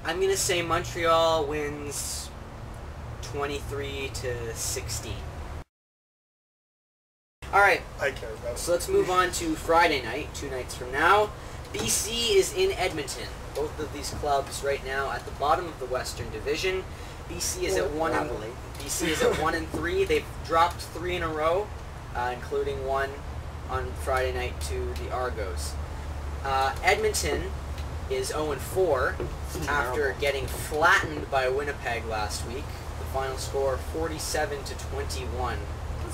I'm gonna say Montreal wins 23-16. All right. I care about it. So let's move on to Friday night, 2 nights from now. BC is in Edmonton. Both of these clubs right now at the bottom of the Western Division. BC is at 1-3. They've dropped 3 in a row, including one on Friday night to the Argos. Edmonton is 0-4 after getting flattened by Winnipeg last week. The final score 47-21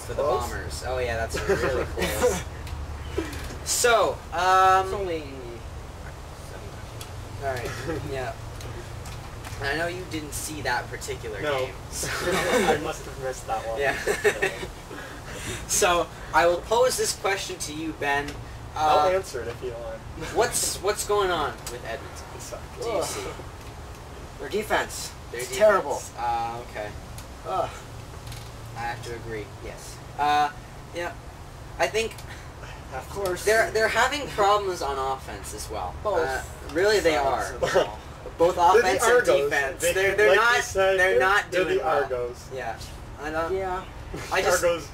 for the Bombers. Oh yeah, that's really close. So, It's only 7. all right, yeah. I know you didn't see that particular game. So. I must have missed that one. Yeah. So I will pose this question to you, Ben. I'll answer it if you want. What's going on with Edmonton? Do you see? Their defense. Their It's defense. terrible. Okay. Ugh. I have to agree. Yes. Yeah. I think Of course. they're having problems on offense as well. Both. Really, they are. sides of the ball. Both They're the offense and Argos. defense. They- They're like not. you said, They're not they're doing the well. Argos. Yeah. I don't. Yeah. I just. Argos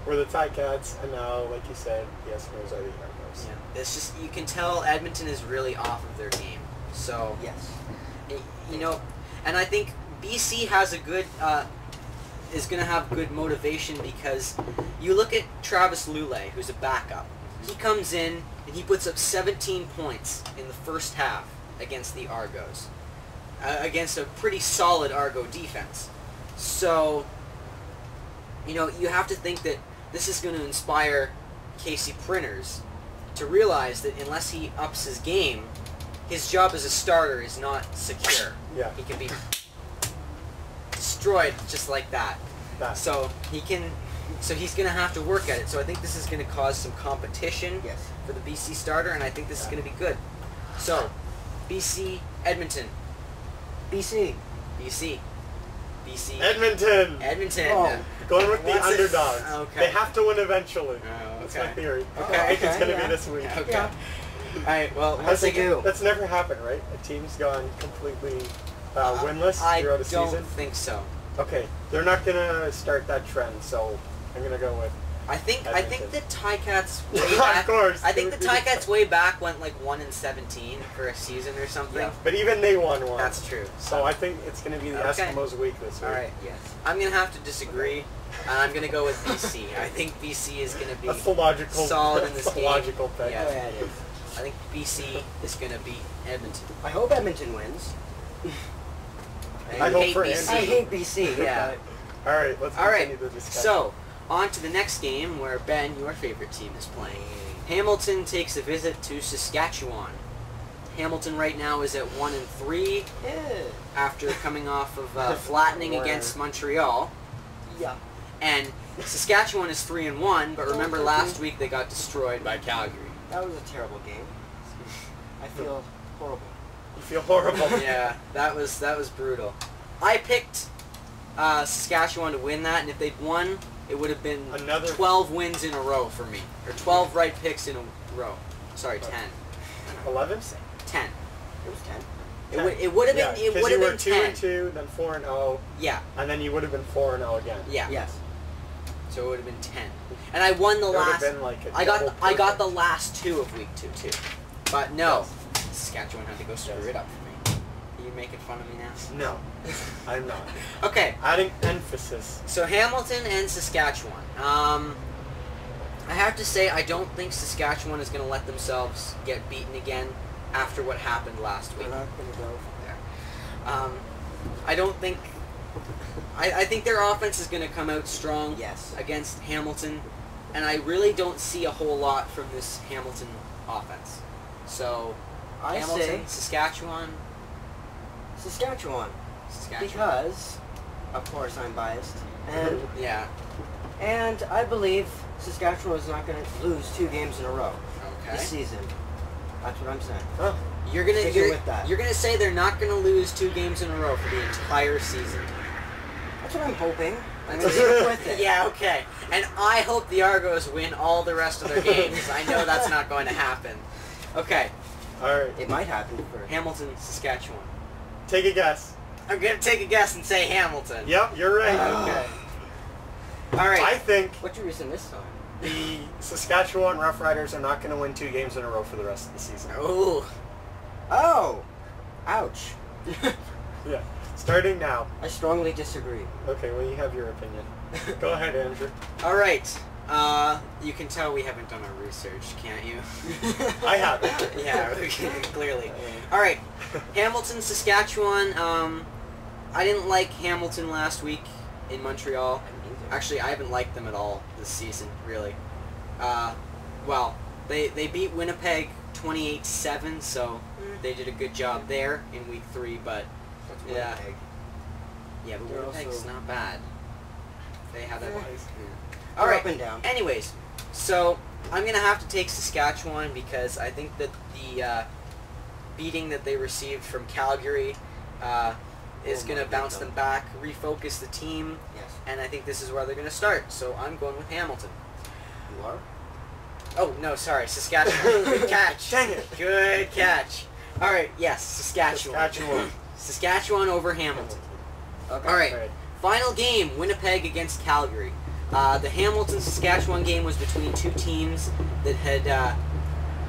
were the Ticats, and now, like you said, the Eskimos are the Argos. Yeah. It's just you can tell Edmonton is really off of their game. So. Yes. You know, and I think BC has a good, is going to have good motivation because you look at Travis Lulay, who's a backup. He comes in and he puts up 17 points in the first half against the Argos, against a pretty solid Argo defense. So, you know, you have to think that this is going to inspire Casey Printers to realize that unless he ups his game, his job as a starter is not secure. Yeah. He can be destroyed just like that. So he's going to have to work at it. So I think this is going to cause some competition Yes. for the BC starter, and I think this is going to be good. So, BC, Edmonton. BC. BC. Edmonton! Edmonton. Oh. Going with the What's it? underdogs. Okay. They have to win eventually. Oh, That's okay. my theory. Okay. I think it's going to Yeah. be this week. Okay. Yeah. Alright, well, I once think again, that's never happened, right? A team's gone completely winless I throughout a don't season. think so. Okay, they're not going to start that trend, so I'm going to go with... I think the Ticats way Of back. course. I think the Ticats way back went like 1-17 for a season or something. Yeah, but even they won one. That's true. So I think it's going to be the Okay. Eskimos' week this week. All right. Yes. I'm gonna have to disagree. And I'm gonna go with BC. I think BC is gonna be That's the logical, solid in this that's the game. logical pick. Yeah. Yeah, it is. I think BC is gonna beat Edmonton. I hope Edmonton wins. I You hope hate for BC. I hate BC. Yeah. All right, let's All right. continue the discussion. So on to the next game where Ben, your favorite team, is playing. Hamilton takes a visit to Saskatchewan. Hamilton right now is at 1-3 Yeah. after coming off of flattening against Montreal. Yeah. And Saskatchewan is 3-1, but remember last week they got destroyed by Calgary. That was a terrible game. I feel horrible. You feel horrible. Yeah, that was brutal. I picked Saskatchewan to win that, and if they'd won, it would have been Another 12 wins in a row for me, or 12 right picks in a row. Sorry, 10. 11? 10. It was 10. It would have Yeah, been. It 'cause would you have were been 10. 2-2, then 4-0, Yeah, and then you would have been 4-0 again. yeah. Yes. So it would have been 10. And I won the It would have last. been like a I got double the perfect. last 2 of week 2 too. But no, Saskatchewan had to go screw Yes. it up for me. Are you making fun of me now? No, I'm not. Okay. Adding emphasis. So Hamilton and Saskatchewan. I have to say I don't think Saskatchewan is going to let themselves get beaten again after what happened last week. We're not going to go from there. I don't think. I think their offense is going to come out strong Yes. against Hamilton, and I really don't see a whole lot from this Hamilton offense. So I Hamilton, say Saskatchewan, Saskatchewan. Because, of course, I'm biased. Yeah. And I believe Saskatchewan is not going to lose 2 games in a row Okay. this season. That's what I'm saying. Oh, Sticking with that. You're gonna say they're not gonna lose 2 games in a row for the entire season. That's what I'm hoping. I'm That's going to stick with it. Yeah, okay. And I hope the Argos win all the rest of their games. I know that's not going to happen. Okay, all right. It might happen for... Hamilton, Saskatchewan. Take a guess. I'm gonna take a guess and say Hamilton. Yep, you're right. Okay. All right. I think What's your reason this time? the Saskatchewan Roughriders are not going to win 2 games in a row for the rest of the season. Ooh. Oh! Ouch. Yeah. Starting now. I strongly disagree. Okay, well, you have your opinion. Go ahead, Andrew. All right. You can tell we haven't done our research, can't you? I haven't. Yeah, clearly. All right. Hamilton, Saskatchewan. I didn't like Hamilton last week in Montreal. Actually, I haven't liked them at all this season, really. Well, they beat Winnipeg 28-7, so they did a good job there in week 3, but That's yeah. Winnipeg. Yeah, but They're Winnipeg's also- not bad. They have that. Yeah. All They're right. up and down. Anyways, so I'm gonna have to take Saskatchewan because I think that the beating that they received from Calgary is Oh gonna my bounce goodness. them back, refocus the team, Yes. and I think this is where they're gonna start. So I'm going with Hamilton. You are? Oh no, sorry, Saskatchewan. Good catch. Dang it. Good catch. All right, yes, Saskatchewan. Saskatchewan. Saskatchewan over Hamilton. Okay. All right. All right. Final game, Winnipeg against Calgary. The Hamilton-Saskatchewan game was between 2 teams that had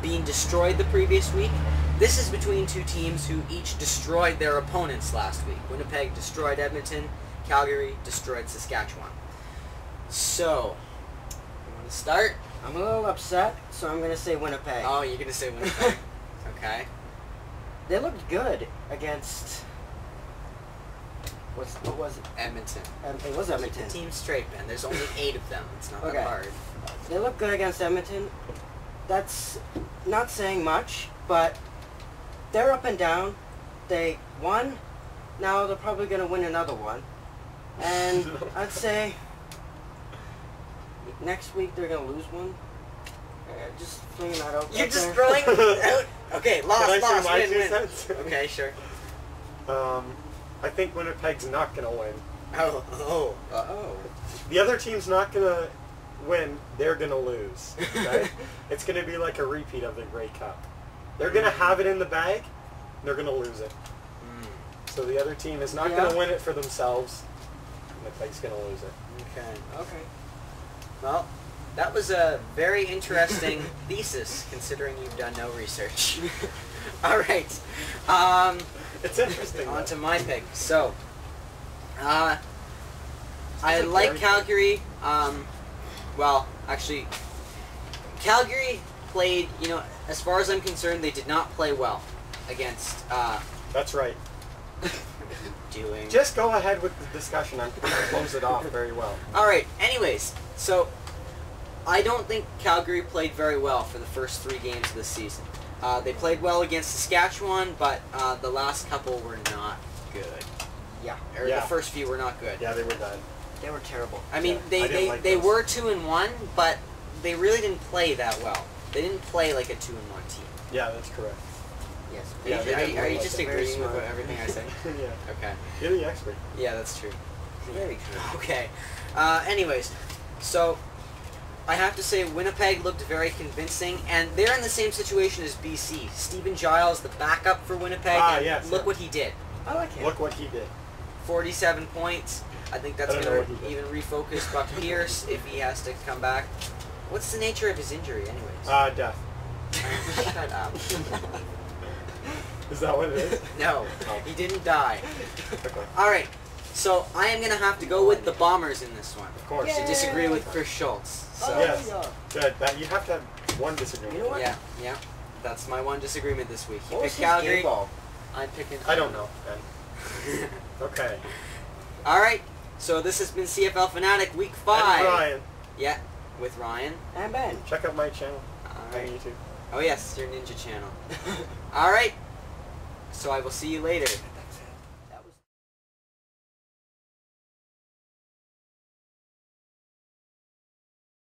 been destroyed the previous week. This is between 2 teams who each destroyed their opponents last week. Winnipeg destroyed Edmonton. Calgary destroyed Saskatchewan. So, you want to start? I'm a little upset, so I'm going to say Winnipeg. Oh, you're going to say Winnipeg. Okay. They looked good against... What was it? Edmonton. It was Keep Edmonton. the team straight, man. There's only 8 of them. It's not Okay. that hard. They looked good against Edmonton. That's not saying much, but they're up and down. They won. Now they're probably going to win another one. And I'd say next week they're going to lose one. Just flinging that out You're out just there. throwing out. Okay, Can I lost, say my win, 2 win. cents? Okay, sure. I think Winnipeg's not going to win. Oh. The other team's not going to win. They're going to lose. Okay? It's going to be like a repeat of the Grey Cup. They're going to have it in the bag. And they're going to lose it. So the other team is not going to win it for themselves. Winnipeg's going to lose it. Okay. Okay. Well, that was a very interesting thesis, considering you've done no research. All right. It's interesting. On though. to my pick. So, I like like very Calgary. Well, actually, Calgary played, as far as I'm concerned, they did not play well against, That's right. doing... Just go ahead with the discussion. I'm going to close it off very well. Alright, anyways, so, I don't think Calgary played very well for the first 3 games of the season. They played well against Saskatchewan, but the last couple were not good. Yeah. Or Yeah. the first few were not good. Yeah, they were done. They were terrible. I mean, Yeah, I didn't they like they those. were 2-1, but they really didn't play that well. They didn't play like a 2-1 team. Yeah, that's correct. Yes. Yeah, they didn't Are play you like just that. Very agreeing with smart. everything I say? Yeah. Okay. You're the expert. Yeah, that's true. Very true. Okay. Anyways, so I have to say Winnipeg looked very convincing, and they're in the same situation as BC. Stephen Giles, the backup for Winnipeg, and yes, look yeah. what he did. I like him. Look what he did. 47 points. I think that's I don't know going what he to did. even refocus Buck Pierce if he has to come back. What's the nature of his injury, anyways? Death. Shut up. Is that what it is? No, Oh. he didn't die. Okay. All right, so I am going to have to go with the Bombers in this one. Of course. To disagree with Chris Schultz. So, Oh, Yes. yeah. Good. That, you have to have one disagreement. You know what? yeah, that's my one disagreement this week. You What was pick his Calgary. game ball? I'm picking. I don't know, Ben. Okay. All right, so this has been CFL Fanatic Week 5. And Ryan, Yeah, with Ryan. And Ben. check out my channel All on right. YouTube. Oh yes, your Ninja channel. All right. So I will see you later.